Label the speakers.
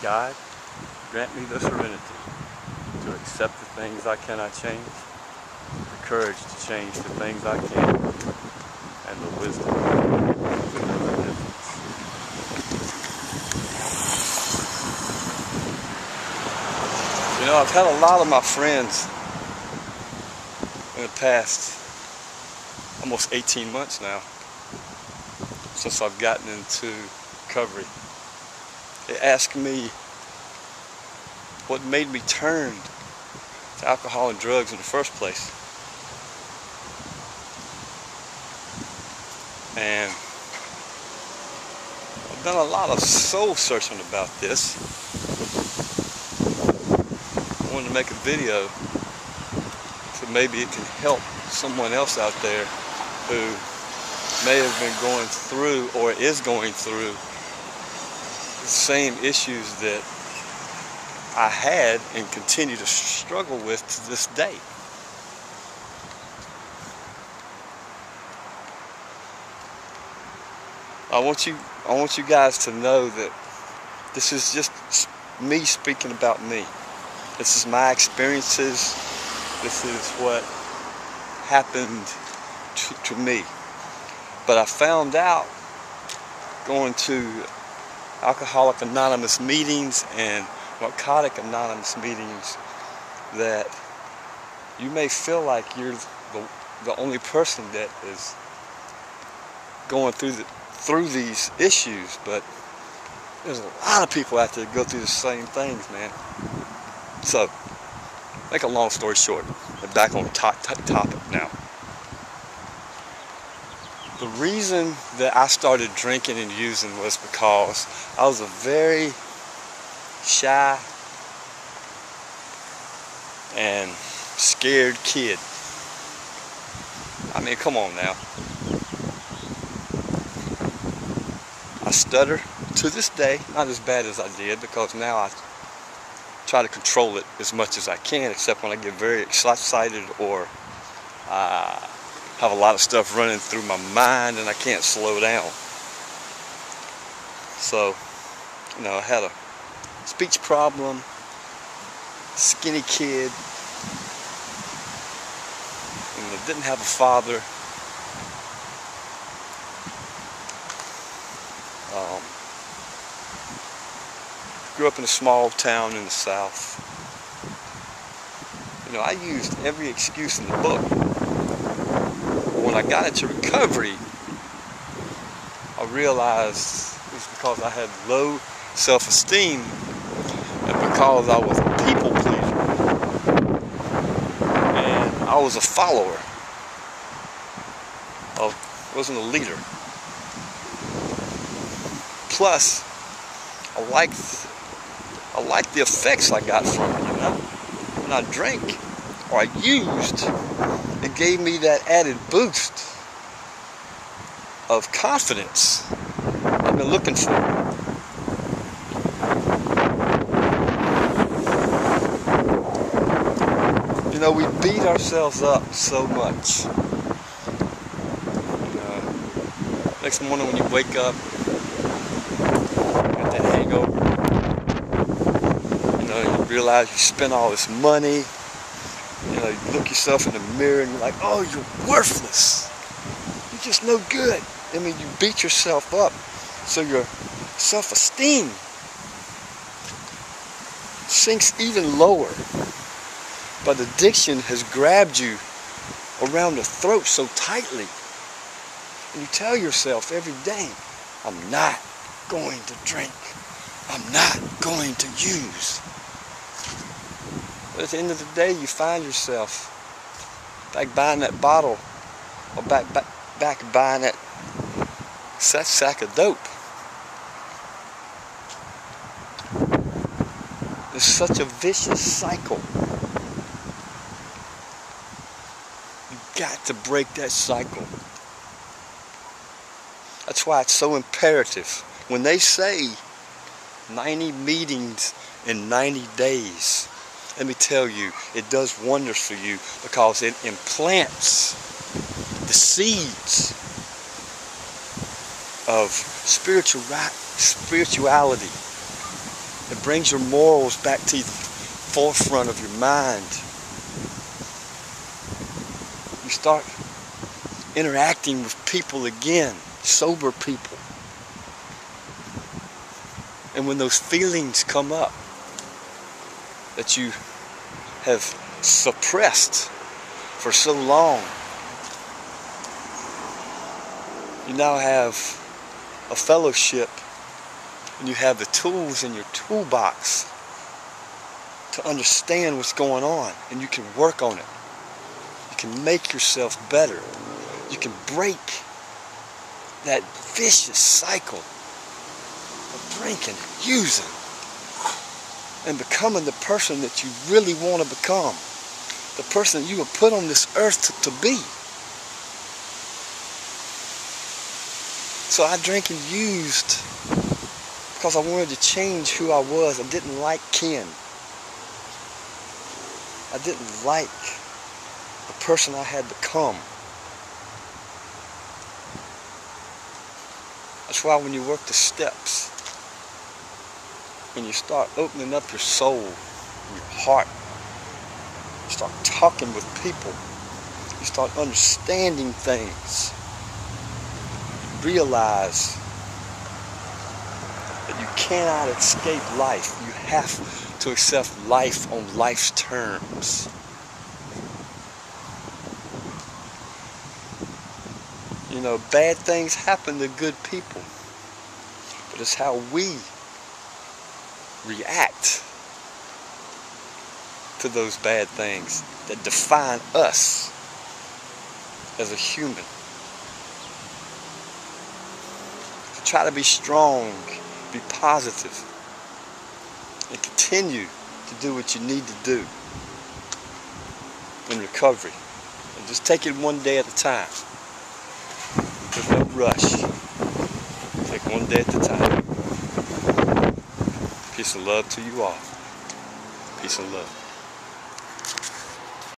Speaker 1: God, grant me the serenity to accept the things I cannot change, the courage to change the things I can, and the wisdom to know the difference. You know, I've had a lot of my friends in the past almost 18 months now, since I've gotten into recovery. They ask me what made me turn to alcohol and drugs in the first place. And I've done a lot of soul searching about this. I wanted to make a video so maybe it can help someone else out there who may have been going through or is going through the same issues that I had and continue to struggle with to this day. I want you guys to know that this is just me speaking about me. This is my experiences. This is what happened to me. But I found out going to Alcoholics Anonymous meetings and Narcotics Anonymous meetings that you may feel like you're the only person that is going through these issues, but there's a lot of people out there that go through the same things, man. So, make a long story short, we're back on topic now. The reason that I started drinking and using was because I was a very shy and scared kid. I mean, come on now. I stutter to this day, not as bad as I did, because now I try to control it as much as I can, except when I get very excited or have a lot of stuff running through my mind and I can't slow down. So, you know, I had a speech problem, skinny kid, and I didn't have a father. Grew up in a small town in the South. You know, I used every excuse in the book. When I got into recovery, I realized it was because I had low self-esteem and because I was a people pleaser. And I was a follower. I wasn't a leader. Plus, I liked the effects I got from it, you know. When I drank or I used, it gave me that added boost of confidence I've been looking for. You know, we beat ourselves up so much. You know, next morning when you wake up, you got that hangover. You know, you realize you spent all this money. You know, you look yourself in the mirror and you're like, oh, you're worthless. You're just no good. I mean, you beat yourself up. So your self-esteem sinks even lower. But addiction has grabbed you around the throat so tightly. And you tell yourself every day, I'm not going to drink. I'm not going to use. But at the end of the day, you find yourself back buying that bottle or back buying that sack of dope. It's such a vicious cycle. You've got to break that cycle. That's why it's so imperative. When they say 90 meetings in 90 days, let me tell you, it does wonders for you because it implants the seeds of spirituality It brings your morals back to the forefront of your mind. You start interacting with people again, sober people. And when those feelings come up that you have suppressed for so long, you now have a fellowship, and you have the tools in your toolbox to understand what's going on, and you can work on it. You can make yourself better. You can break that vicious cycle of drinking, using, and becoming the person that you really want to become, the person you were put on this earth to be. So I drank and used because I wanted to change who I was. I didn't like Ken. I didn't like the person I had become. That's why when you work the steps, when you start opening up your soul, your heart, you start talking with people, you start understanding things, realize that you cannot escape life. You have to accept life on life's terms. You know, bad things happen to good people, but it's how we react to those bad things that define us as a human. So try to be strong, be positive, and continue to do what you need to do in recovery. And just take it one day at a time. There's no rush. Take one day at a time. Peace and love to you all. Peace and love.